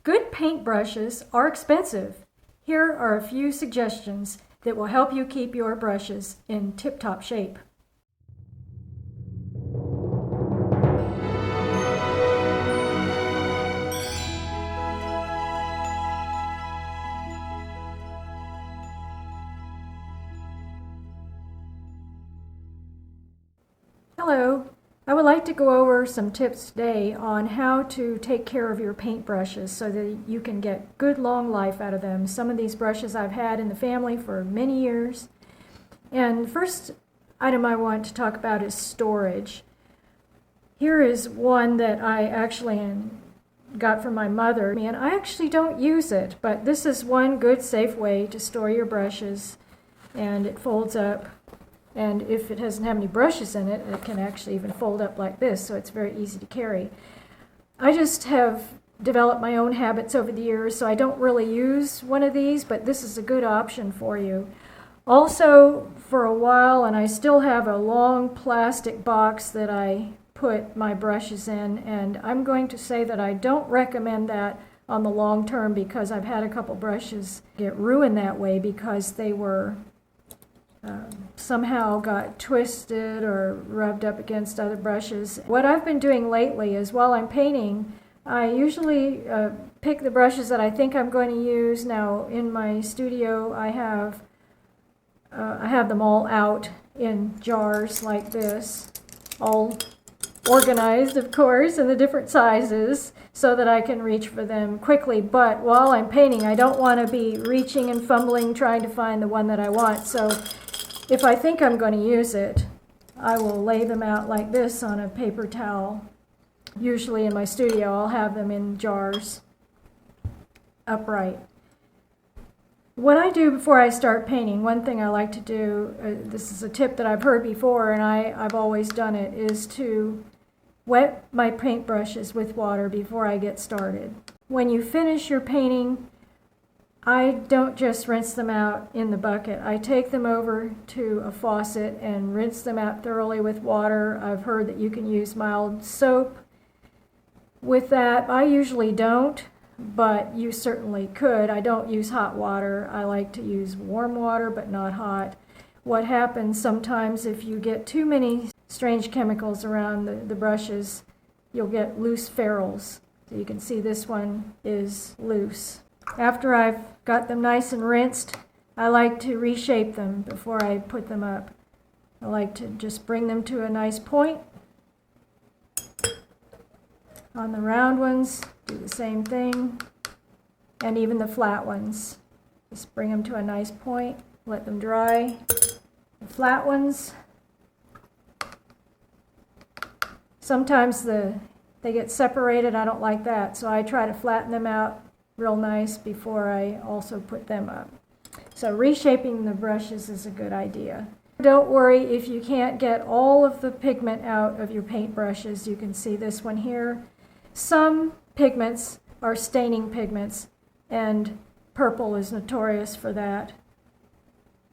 Good paintbrushes are expensive. Here are a few suggestions that will help you keep your brushes in tip-top shape. Hello. I would like to go over some tips today on how to take care of your paintbrushes so that you can get good long life out of them. Some of these brushes I've had in the family for many years. And the first item I want to talk about is storage. Here is one that I actually got from my mother, and I actually don't use it, but this is one good safe way to store your brushes, and it folds up. And if it doesn't have any brushes in it, it can actually even fold up like this, so it's very easy to carry. I just have developed my own habits over the years, so I don't really use one of these, but this is a good option for you. Also, for a while, and I still have a long plastic box that I put my brushes in, and I'm going to say that I don't recommend that on the long term because I've had a couple brushes get ruined that way because they were somehow got twisted or rubbed up against other brushes. What I've been doing lately is while I'm painting, I usually pick the brushes that I think I'm going to use. Now in my studio I have them all out in jars like this, all organized of course in the different sizes so that I can reach for them quickly. But while I'm painting I don't want to be reaching and fumbling trying to find the one that I want. So if I think I'm going to use it, I will lay them out like this on a paper towel. Usually in my studio I'll have them in jars upright. What I do before I start painting, one thing I like to do, this is a tip that I've heard before and I've always done it, is to wet my paintbrushes with water before I get started. When you finish your painting, I don't just rinse them out in the bucket. I take them over to a faucet and rinse them out thoroughly with water. I've heard that you can use mild soap with that. I usually don't, but you certainly could. I don't use hot water. I like to use warm water, but not hot. What happens sometimes if you get too many strange chemicals around the brushes, you'll get loose ferrules. So you can see this one is loose. After I've got them nice and rinsed, I like to reshape them before I put them up. I like to just bring them to a nice point. On the round ones, do the same thing. And even the flat ones. Just bring them to a nice point, let them dry. The flat ones, sometimes they get separated. I don't like that, so I try to flatten them out real nice before I also put them up. So reshaping the brushes is a good idea. Don't worry if you can't get all of the pigment out of your paint brushes. You can see this one here. Some pigments are staining pigments, and purple is notorious for that.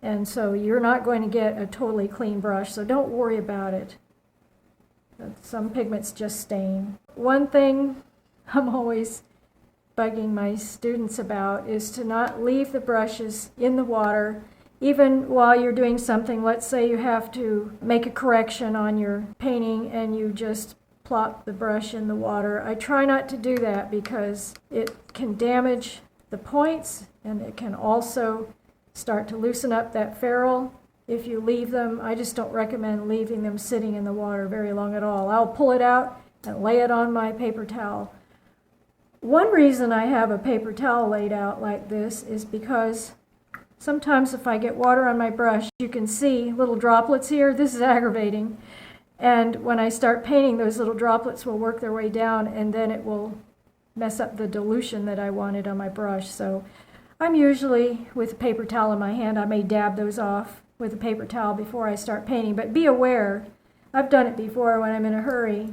And so you're not going to get a totally clean brush, so don't worry about it. Some pigments just stain. One thing I'm always bugging my students about is to not leave the brushes in the water even while you're doing something. Let's say you have to make a correction on your painting and you just plop the brush in the water. I try not to do that because it can damage the points and it can also start to loosen up that ferrule if you leave them. I just don't recommend leaving them sitting in the water very long at all. I'll pull it out and lay it on my paper towel. One reason I have a paper towel laid out like this is because sometimes if I get water on my brush, you can see little droplets here. This is aggravating. And when I start painting, those little droplets will work their way down and then it will mess up the dilution that I wanted on my brush. So I'm usually with a paper towel in my hand. I may dab those off with a paper towel before I start painting, but be aware, I've done it before when I'm in a hurry.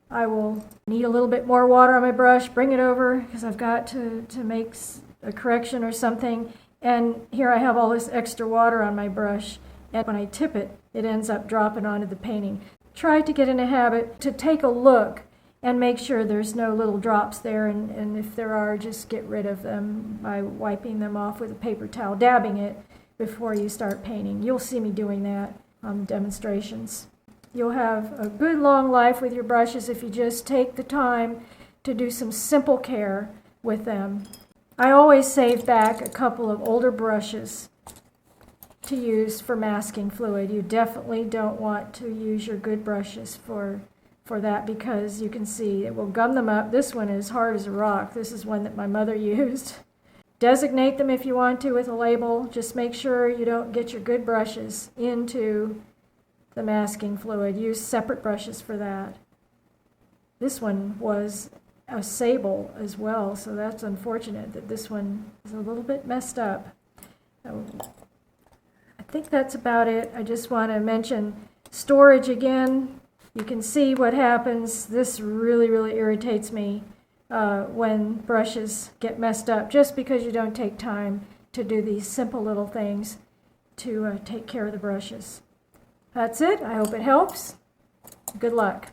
I will need a little bit more water on my brush, bring it over because I've got to make a correction or something, and here I have all this extra water on my brush, and when I tip it, it ends up dropping onto the painting. Try to get in a habit to take a look and make sure there's no little drops there, and if there are, just get rid of them by wiping them off with a paper towel, dabbing it before you start painting. You'll see me doing that on demonstrations. You'll have a good long life with your brushes if you just take the time to do some simple care with them. I always save back a couple of older brushes to use for masking fluid. You definitely don't want to use your good brushes for that, because you can see it will gum them up. This one is hard as a rock. This is one that my mother used. Designate them if you want to with a label. Just make sure you don't get your good brushes into the masking fluid. Use separate brushes for that. This one was a sable as well, so that's unfortunate that this one is a little bit messed up. So I think that's about it. I just want to mention storage again. You can see what happens. This really, really irritates me when brushes get messed up, just because you don't take time to do these simple little things to take care of the brushes. That's it. I hope it helps. Good luck.